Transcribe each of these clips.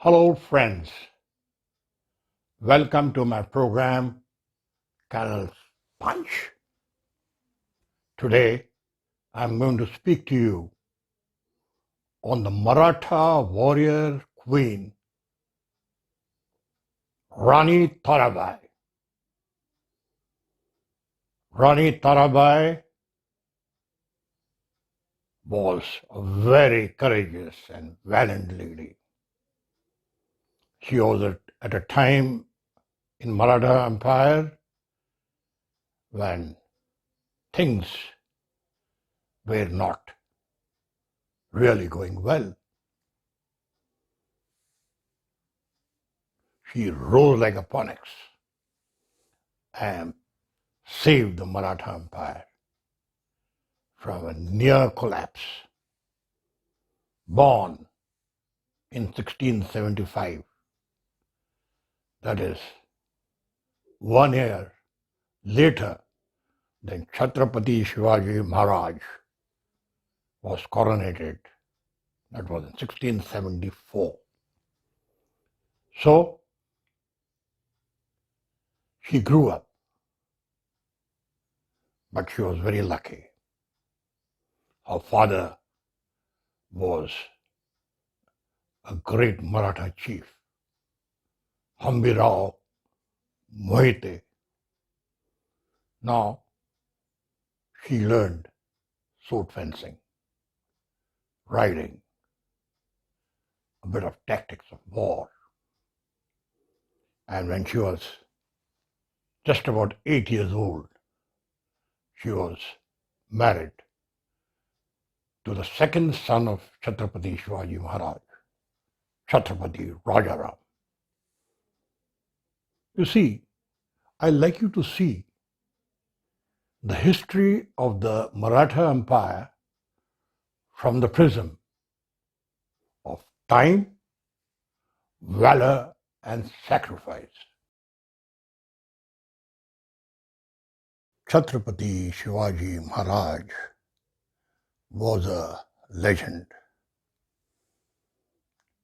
Hello, friends. Welcome to my program, Carol's Punch. Today, I'm going to speak to you on the Maratha warrior queen, Rani Tarabai. Rani Tarabai was a very courageous and valiant lady. She was at a time in Maratha Empire when things were not really going well. She rose like a phoenix and saved the Maratha Empire from a near collapse. Born in 1675, that is 1 year later than Chhatrapati Shivaji Maharaj was coronated, that was in 1674. So, she grew up, but she was very lucky. Her father was a great Maratha chief, Hambir Rao Mohite. Now, she learned sword fencing, riding, a bit of tactics of war. And when she was just about 8 years old, she was married to the second son of Chhatrapati Shivaji Maharaj, Chhatrapati Rajaram. You see, I'd like you to see the history of the Maratha Empire from the prism of time, valor, and sacrifice. Chhatrapati Shivaji Maharaj was a legend.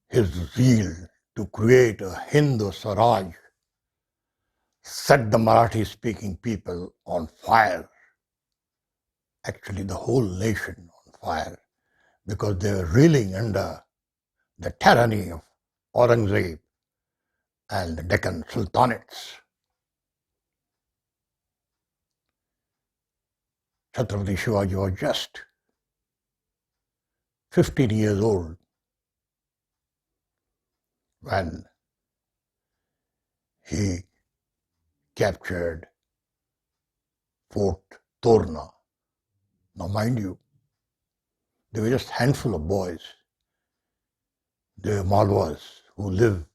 His zeal to create a Hind Swaraj set the Marathi-speaking people on fire, actually the whole nation on fire, because they were reeling under the tyranny of Aurangzeb and the Deccan Sultanates. Chhatrapati Shivaji was just 15 years old when he captured Fort Torna. Now, mind you, they were just a handful of boys. They were Malwas who live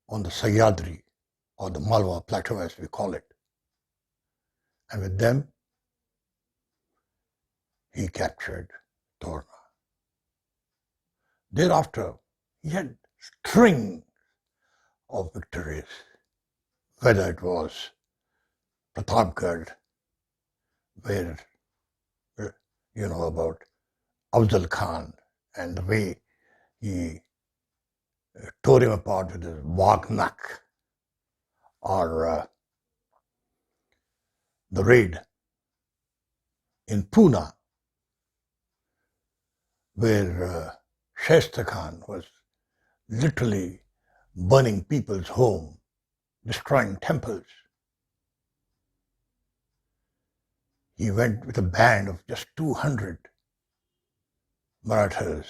on the Sahyadri, or the Malwa Plateau as we call it. And with them, he captured Torna. Thereafter, he had string of victories, whether it was Pratapgarh, where you know about Afzal Khan and the way he tore him apart with his Wagnak, or the raid in Pune, where Shaista Khan was literally burning people's home, destroying temples. He went with a band of just 200 Marathas,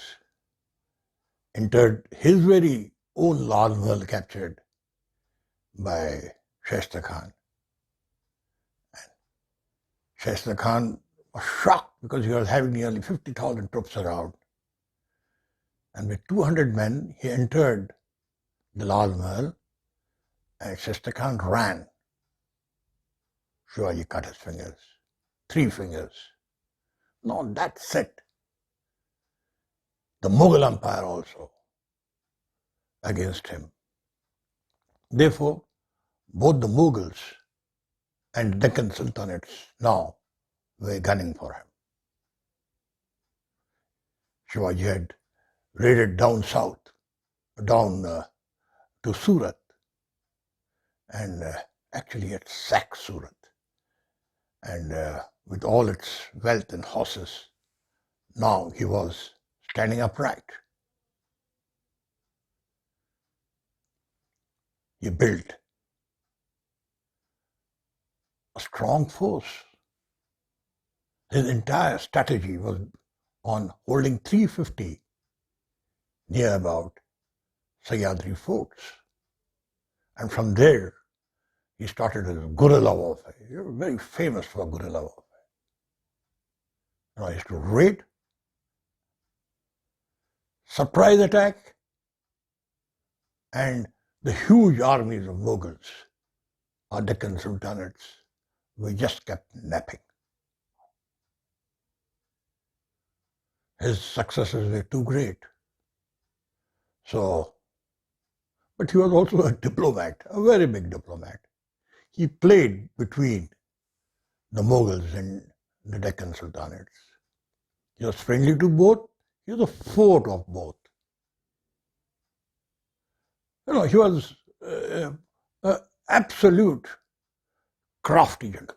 entered his very own Lal Mahal captured by Shaista Khan. And Shaista Khan was shocked because he was having nearly 50,000 troops around. And with 200 men, he entered the Lal Mahal, and Shaista Khan ran. Shivaji cut his fingers, 3 fingers. Now that set the Mughal Empire also against him. Therefore, both the Mughals and Deccan Sultanates now were gunning for him. Shivaji had raided down south, down to Surat and actually had sacked Surat. And with all its wealth and horses, now he was standing upright. He built a strong force. His entire strategy was on holding 350 near about Sahyadri forts. And from there, he started his guerrilla warfare. He was very famous for guerrilla warfare. He used to raid, surprise attack, and the huge armies of Mughals, our Deccan sultanates, we just kept napping. His successes were too great. So, but he was also a diplomat, a very big diplomat. He played between the Mughals and the Deccan sultanates. He was friendly to both. He was a fort of both. He was an absolute crafty gentleman.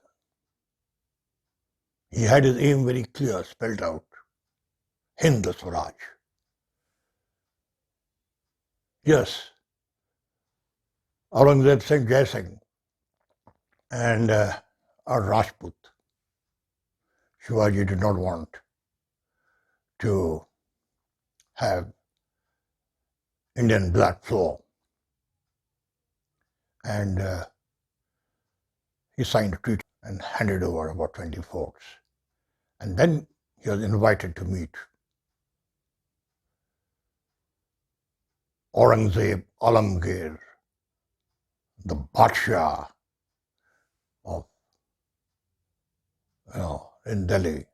He had his aim very clear, spelled out. Hind Swaraj. Yes, Aurangzeb sent Jai Singh and a Rajput. Shivaji did not want to have Indian blood flow. And he signed a treaty and handed over about 20 forts. And then he was invited to meet Aurangzeb, Alamgir, the Badshah of, in Delhi.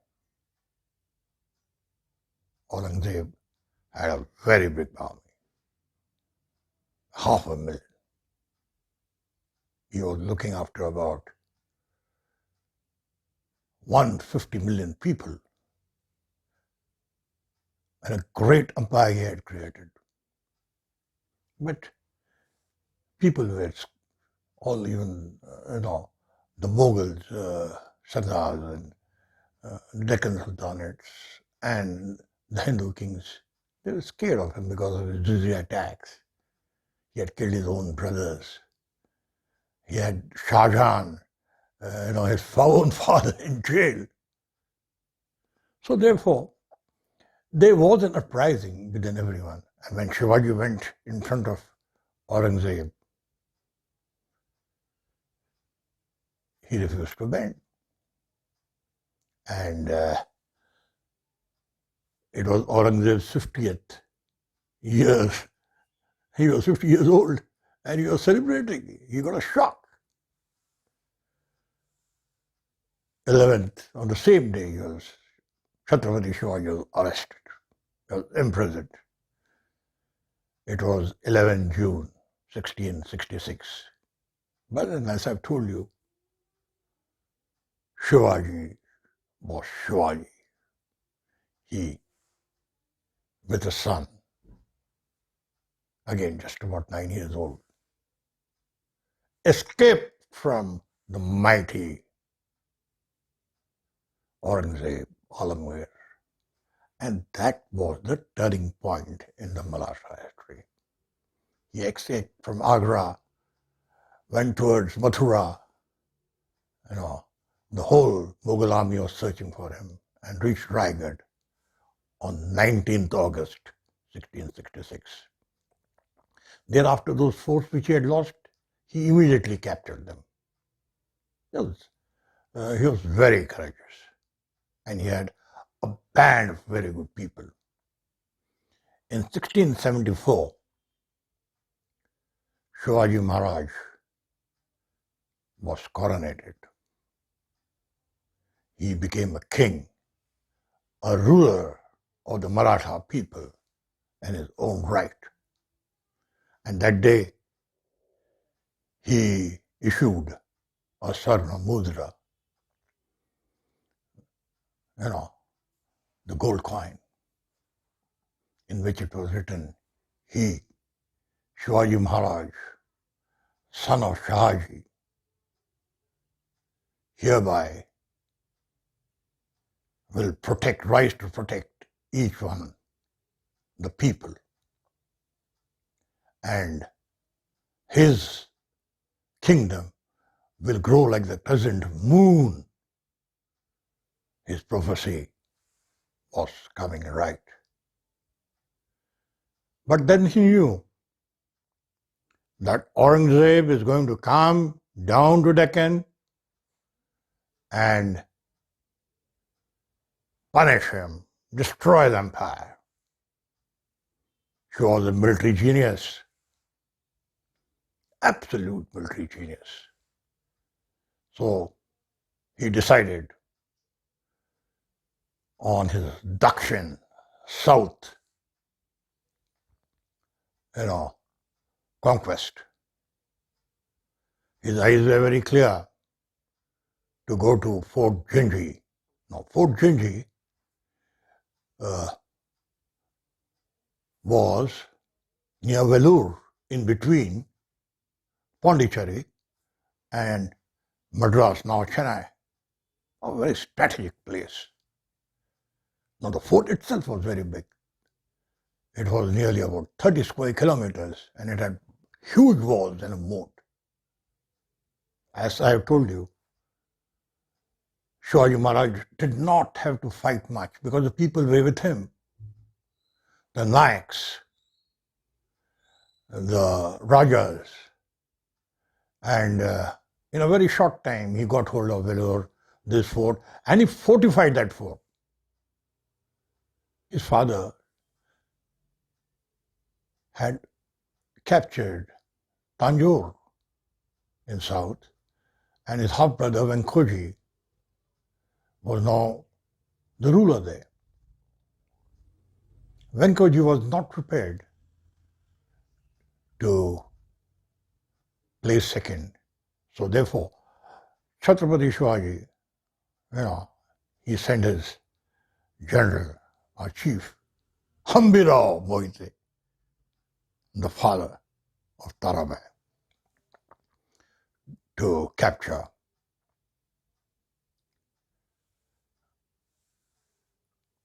Aurangzeb had a very big army, 500,000. He was looking after about 150 million people and a great empire he had created. But people were all even, the Mughals, Sardars and Deccan sultanates and the Hindu kings, they were scared of him because of his jizya attacks. He had killed his own brothers. He had Shah Jahan, his own father in jail. So therefore, there was an uprising within everyone. And when Shivaji went in front of Aurangzeb, he refused to bend. And it was Aurangzeb's 50th year. He was 50 years old and he was celebrating. He got a shock. 11th, on the same day, Chhatrapati Shivaji was arrested. He was imprisoned. It was 11 June 1666. But as I've told you, Shivaji was Shivaji. He, with a son, again just about 9 years old, escaped from the mighty Aurangzeb, Alamgir. And that was the turning point in the Maratha history. He escaped from Agra, went towards Mathura. The whole Mughal army was searching for him and reached Raigad on 19th August 1666. Thereafter, those forts which he had lost, he immediately captured them. He was very courageous. And he had a band of very good people. In 1674, Shivaji Maharaj was coronated. He became a king, a ruler of the Maratha people in his own right. And that day, he issued a Sarna Mudra, the gold coin, in which it was written, he Shivaji Maharaj, son of Shahaji, hereby will rise to protect each one, the people, and his kingdom will grow like the crescent moon. His prophecy was coming right. But then he knew that Aurangzeb is going to come down to Deccan and punish him, destroy the empire. He was a military genius, absolute military genius. So he decided on his Dakshin, south, conquest. His eyes were very clear to go to Fort Sinji. Now, Fort Sinji was near Vellore, in between Pondicherry and Madras, now Chennai. A very strategic place. Now, the fort itself was very big. It was nearly about 30 square kilometers and it had huge walls and a moat. As I have told you, Shivaji Maharaj did not have to fight much because the people were with him. The Nayaks, the Rajas, and in a very short time he got hold of Vellore, this fort, and he fortified that fort. His father had captured Tanjore in south, and his half-brother Venkoji was now the ruler there. Venkoji was not prepared to place second. So therefore, Chhatrapati Shivaji, he sent his general or chief, Hambir Rao Mohite, the father of Tarabai, to capture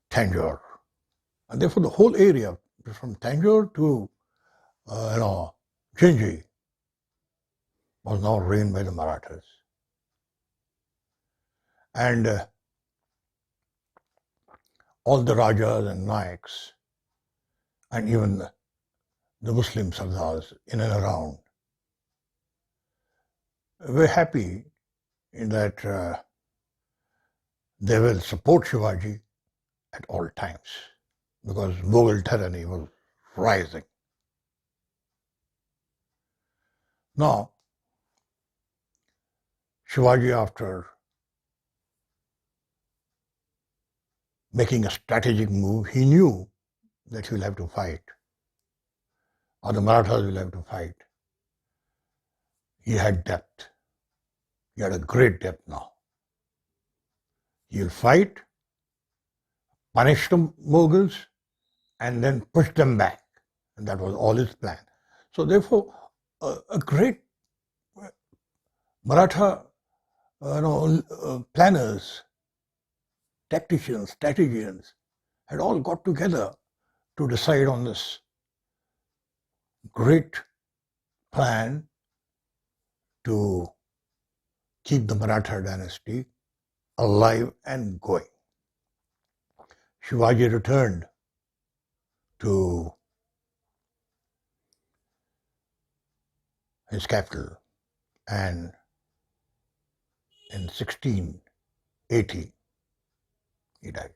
Tanjore. And therefore the whole area, from Tanjore to Sinji, was now reigned by the Marathas. And all the Rajas and Nayaks, and even the Muslim Sardars in and around, were happy in that they will support Shivaji at all times because Mughal tyranny was rising. Now, Shivaji, after making a strategic move, he knew that he will have to fight, or the Marathas will have to fight. He had depth. He had a great depth now. He will fight, punish the Mughals, and then push them back. And that was all his plan. So therefore, a great Maratha planners, tacticians, strategians had all got together to decide on this great plan to keep the Maratha dynasty alive and going. Shivaji returned to his capital, and in 1680 he died.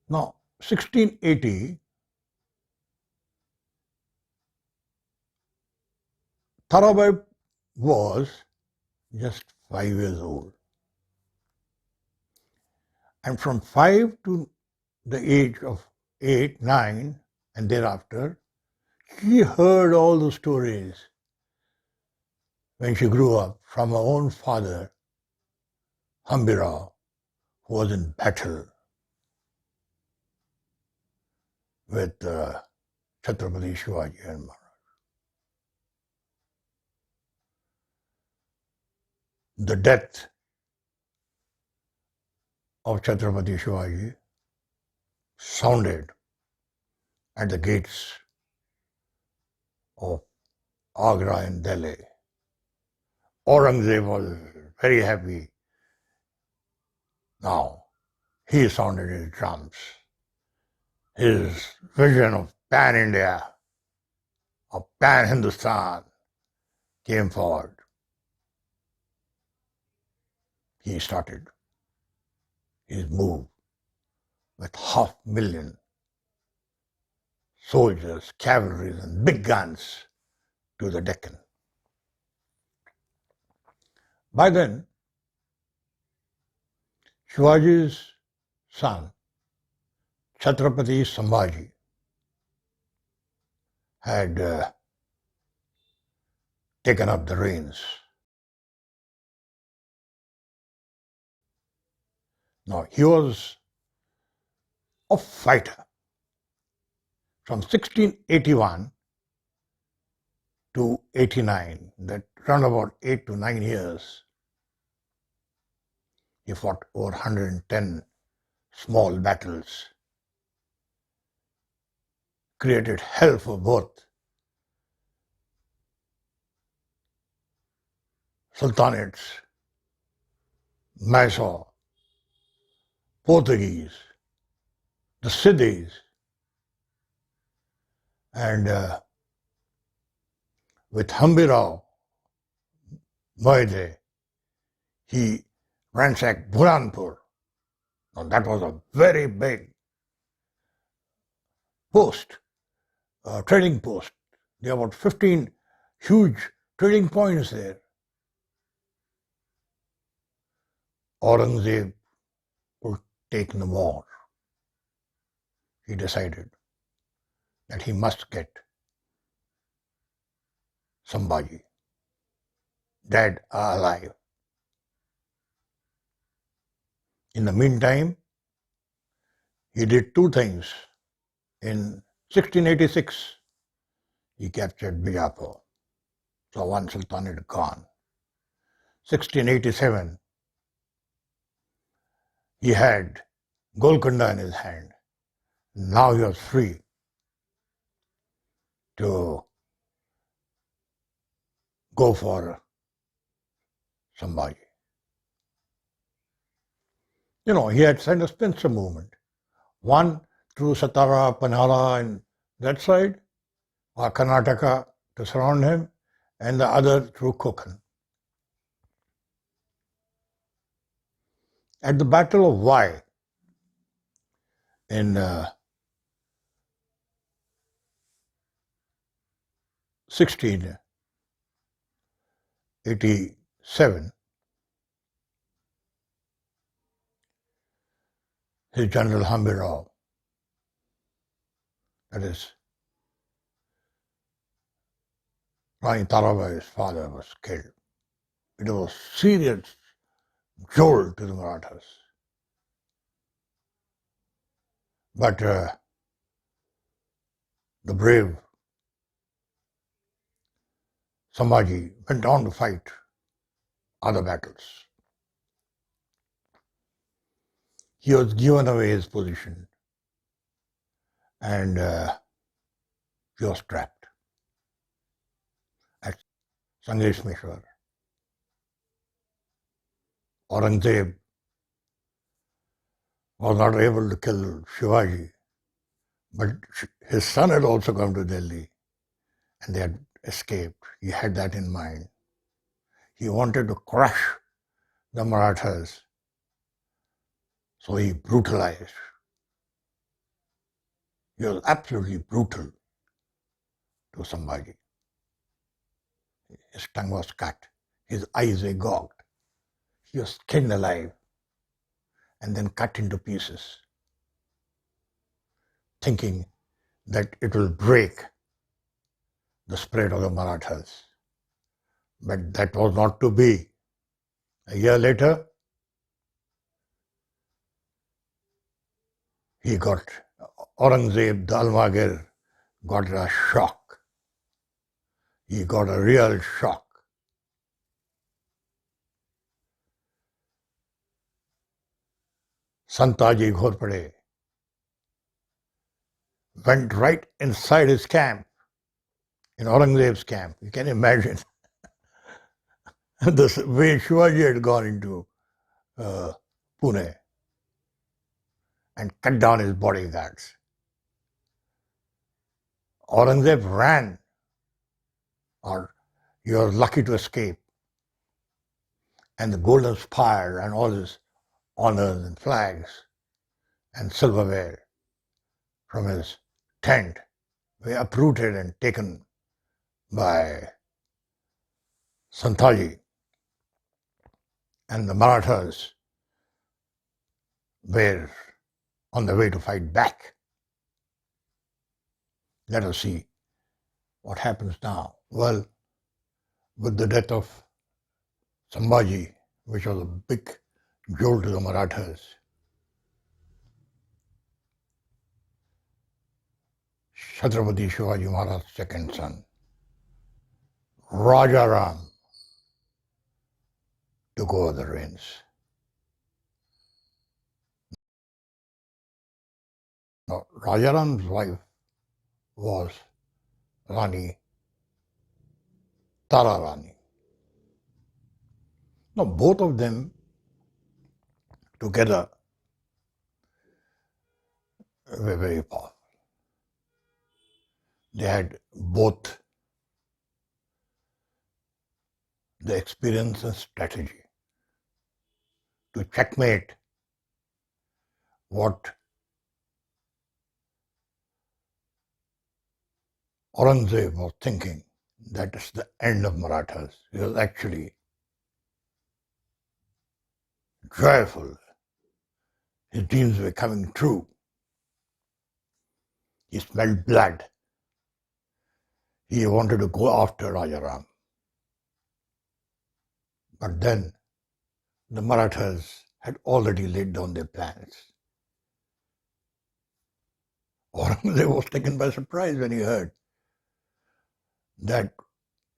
Now, 1680, Tarabai was just 5 years old. And from 5 to the age of 8, 9, and thereafter, she heard all the stories when she grew up from her own father, Hambir Rao, who was in battle with Chhatrapati Shivaji Maharaj. The death of Chhatrapati Shivaji sounded at the gates of Agra and Delhi. Aurangzeb was very happy. Now he sounded his drums. His vision of pan-India, of pan-Hindustan came forward. He started his move with 500,000 soldiers, cavalry and big guns to the Deccan. By then, Shivaji's son, Chhatrapati Shivaji, had taken up the reins. Now, he was a fighter. From 1681 to 89, that round about 8 to 9 years, he fought over 110 small battles, created hell for both sultanates, Mysore, Portuguese, the Sinjis, and with Hambir Rao Mohite, he ransacked Burhanpur. Now that was a very big post, trading post. There were about 15 huge trading points there. Aurangzeb would take no more. He decided that he must get somebody, dead or alive. In the meantime, he did two things. In 1686, he captured Bijapur, so one sultanate gone. 1687, he had Golconda in his hand. Now he was free to go for somebody. You know, he had sent a pincer movement. One through Satara, Panhala and that side, or Karnataka to surround him, and the other through Konkan. At the Battle of Y in 1687, his general Hambir Rao, that is, Rani Tarabai's father, was killed. It was a serious jolt to the Marathas. But the brave Sambhaji went on to fight other battles. He was given away his position and he was trapped at Sangeshmeshwar. Aurangzeb was not able to kill Shivaji, but his son had also come to Delhi and they had escaped. He had that in mind. He wanted to crush the Marathas, so he brutalized. He was absolutely brutal to somebody. His tongue was cut, his eyes were gouged. He was skinned alive and then cut into pieces, thinking that it will break the spread of the Marathas. But that was not to be. A year later, he got Aurangzeb, the Almagir, got a shock. He got a real shock. Santaji Ghorpade went right inside his camp, in Aurangzeb's camp. You can imagine the way Shivaji had gone into Pune and cut down his bodyguards. Aurangzeb ran, or he was lucky to escape, and the golden spire and all his honors and flags and silverware from his tent were uprooted and taken by Santaji, and the Marathas were on the way to fight back. Let us see what happens now. Well, with the death of Sambhaji, which was a big jolt to the Marathas, Chhatrapati Shivaji Maharaj's second son, Rajaram, took over the reins. Now, Rajaram's wife was Rani Tarabai. Now, both of them together were very powerful. They had both the experience and strategy to checkmate what Aurangzeb was thinking, that is the end of Marathas. He was actually joyful. His dreams were coming true. He smelled blood. He wanted to go after Rajaram. But then the Marathas had already laid down their plans. Aurangzeb was taken by surprise when he heard that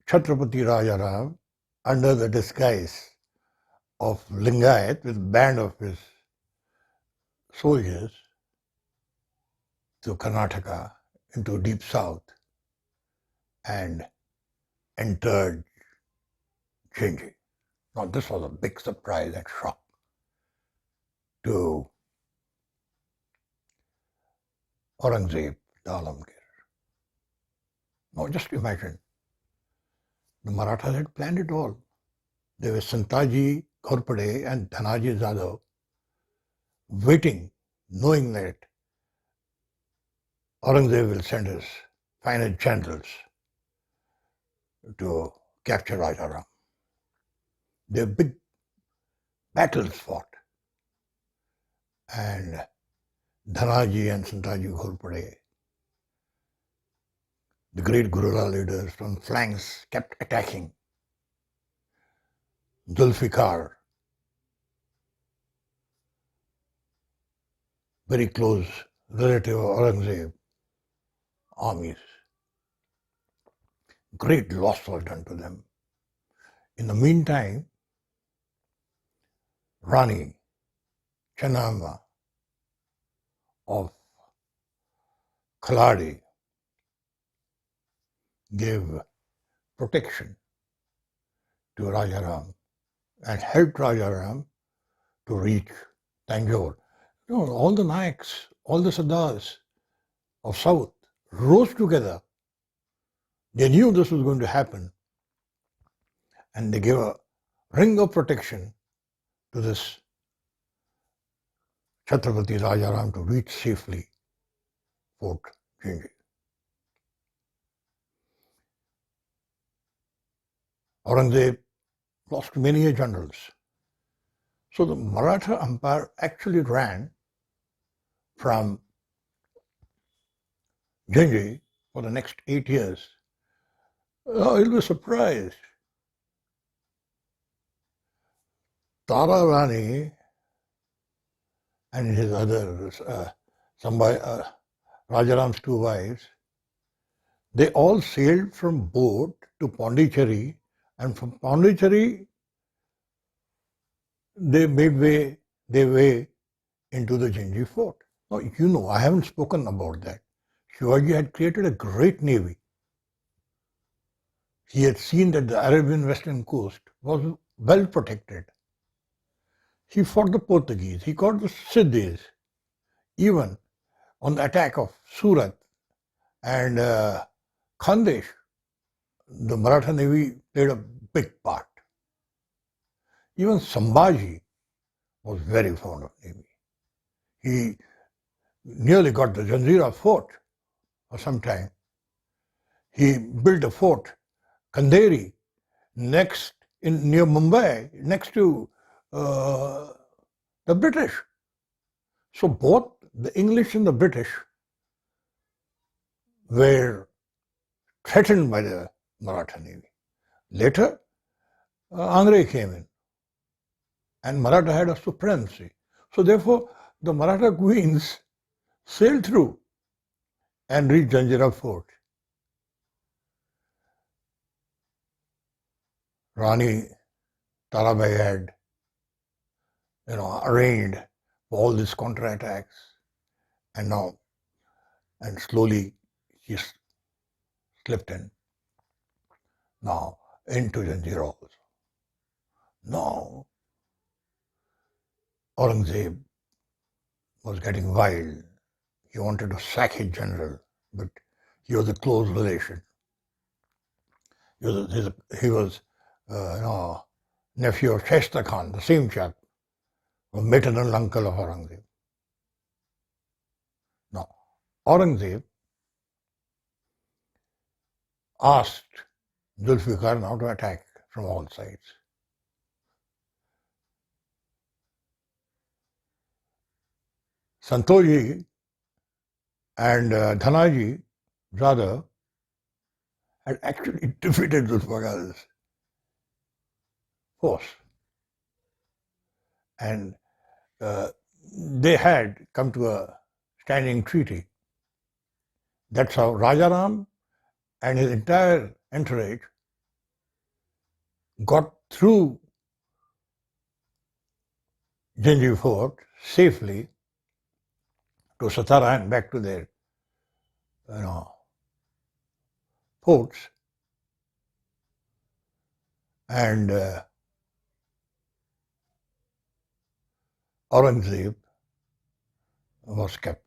Chhatrapati Rajaram, under the disguise of Lingayat with a band of his soldiers to Karnataka into deep south and entered Sinji. Now this was a big surprise and shock to Aurangzeb, the Alamgir. Now just imagine, the Marathas had planned it all. There were Santaji Ghorpade and Dhanaji Jadhav waiting, knowing that Aurangzeb will send his finest generals to capture Rajaram. There were big battles fought, and Dhanaji and Santaji Ghorpade, the great guerrilla leaders from flanks, kept attacking. Zulfikar, very close relative of Aurangzeb, armies. Great loss was done to them. In the meantime, Rani Chennamma of Khaladi gave protection to Rajaram and helped Rajaram to reach Tanjore. You know, all the Nayaks, all the Sardars of South rose together. They knew this was going to happen, and they gave a ring of protection to this Chhatrapati Rajaram to reach safely Fort Sinji. Aurangzeb lost many generals. So the Maratha Empire actually ran from Sinji for the next 8 years. You'll be surprised. Tara Rani and his other Rajaram's two wives They all sailed from boat to Pondicherry, and from Pondicherry they made their way into the Sinji fort. Now, I haven't spoken about that. Shivaji had created a great navy. He had seen that the Arabian western coast was well protected. He fought the Portuguese, he fought the Sinjis. Even on the attack of Surat and Khandesh, the Maratha Navy played a big part. Even Sambhaji was very fond of Navy. He nearly got the Janjira fort for some time. He built a fort, Kanderi, near Mumbai, next to the British. So both the English and the British were threatened by the Maratha Navy. Later, Angre came in, and Maratha had a supremacy. So therefore, the Maratha queens sailed through and reached Janjira fort. Rani Tarabai had, arranged for all these counterattacks, and slowly he slipped in. Now into Janjira also. Now Aurangzeb was getting wild. He wanted to sack his general, but he was a close relation. He was nephew of Shaista Khan, the same chap, the maternal uncle of Aurangzeb. Now, Aurangzeb asked Zulfikar now to attack from all sides. Santoji and Dhanaji, brother, had actually defeated Zulfikar's force. And they had come to a standing treaty. That's how Rajaram and his entire entourage got through Sinji fort safely to Satara and back to their ports. And Aurangzeb was kept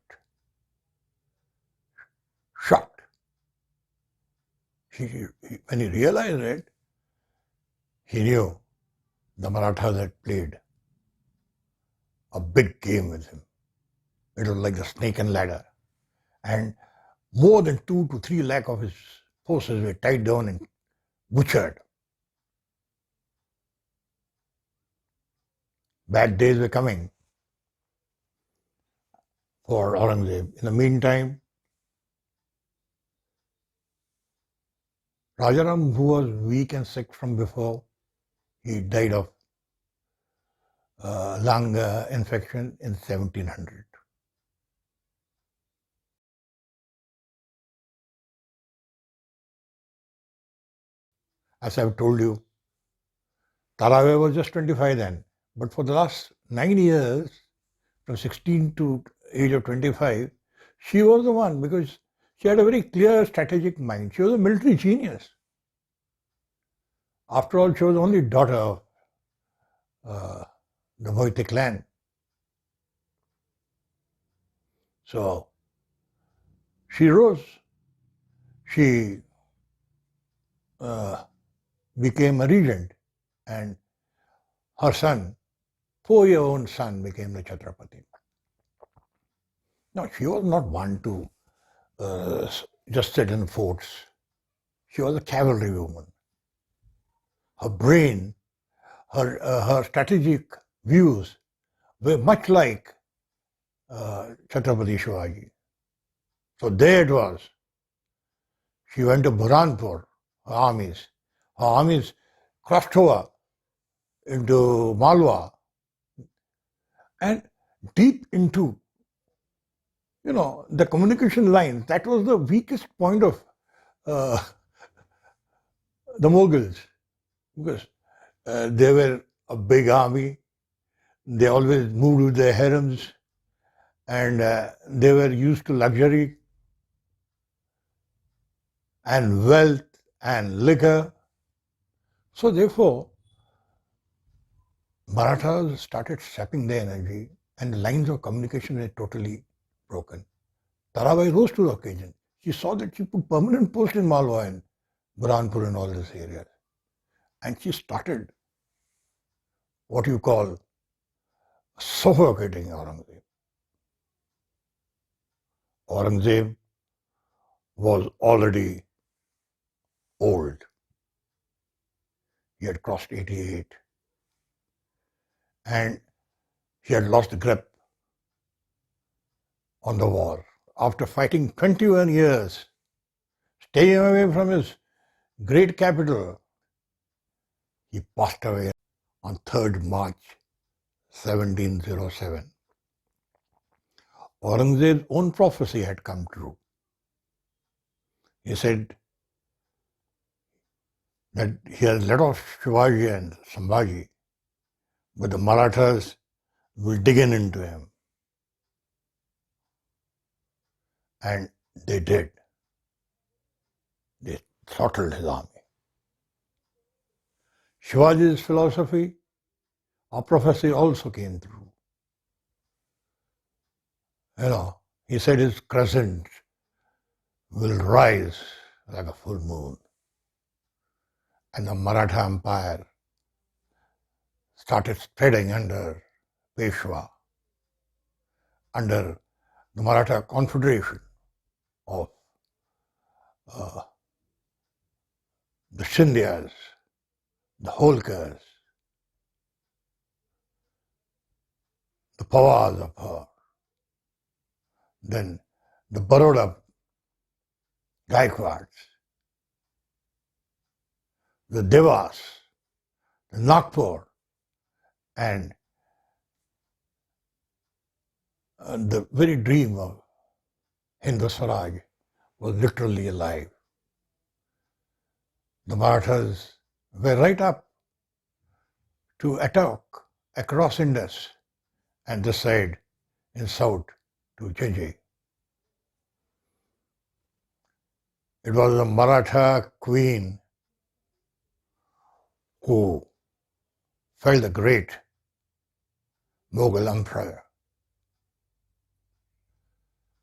shocked. When he realized it, he knew the Marathas had played a big game with him. It was like the snake and ladder. And more than 2 to 3 lakh of his forces were tied down and butchered. Bad days were coming for Aurangzeb. In the meantime, Rajaram, who was weak and sick from before, he died of lung infection in 1700. As I've told you, Tarabai was just 25 then, but for the last 9 years, from 16 to age of 25, she was the one because she had a very clear strategic mind. She was a military genius. After all, she was the only daughter of the Mohite clan. So she rose. She became a regent, and her son, 4-year-old son, became the Chhatrapati. Now, she was not one to just sit in forts. She was a cavalry woman. Her brain, her strategic views were much like Chhatrapati Shivaji. So there it was. She went to Burhanpur, her armies. Her armies crossed over into Malwa and deep into, the communication lines. That was the weakest point of uh, the Mughals, because they were a big army. They always moved with their harems, and they were used to luxury and wealth and liquor. So therefore, Marathas started sapping their energy, and the lines of communication were totally broken. Tarabai rose to the occasion. She saw that she put permanent posts in Malwa and Burhanpur and all these areas. And she started what you call suffocating Aurangzeb. Aurangzeb was already old. He had crossed 88 and he had lost the grip on the war. After fighting 21 years, staying away from his great capital, he passed away on 3rd March 1707. Aurangzeb's own prophecy had come true. He said that he has let off Shivaji and Sambhaji, but the Marathas will dig into him. And they did. They throttled his army. Shivaji's philosophy or prophecy also came through. He said his crescent will rise like a full moon. And the Maratha Empire started spreading under Peshwa, under the Maratha Confederation of the Scindias, the Holkars, the Pawars of her, then the Baroda Gaikwads, the Devas, the Nagpur, and the very dream of Hind Swaraj was literally alive. The Marathas were right up to attack across Indus and this side in south to Sinji. It was the Maratha queen who felt the great Mughal Emperor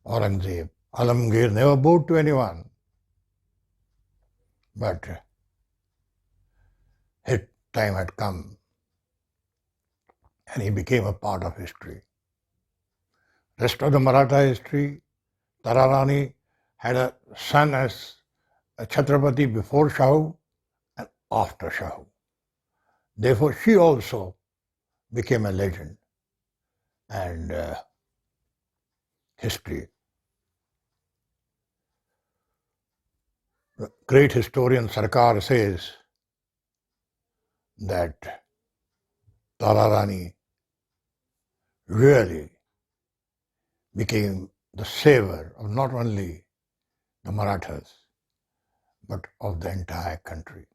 Aurangzeb. Alamgir never bowed to anyone, but his time had come and he became a part of history. Rest of the Maratha history, Tararani had a son as a Chhatrapati before Shahu and after Shahu. Therefore, she also became a legend and history. The great historian Sarkar says that Tararani really became the savior of not only the Marathas, but of the entire country.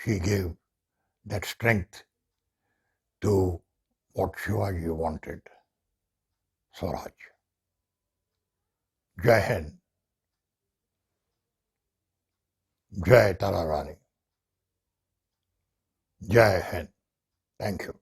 She gave that strength to what Shivaji wanted, Swaraj. Jai Hind. Jai Tararani. Jai Hind. Thank you.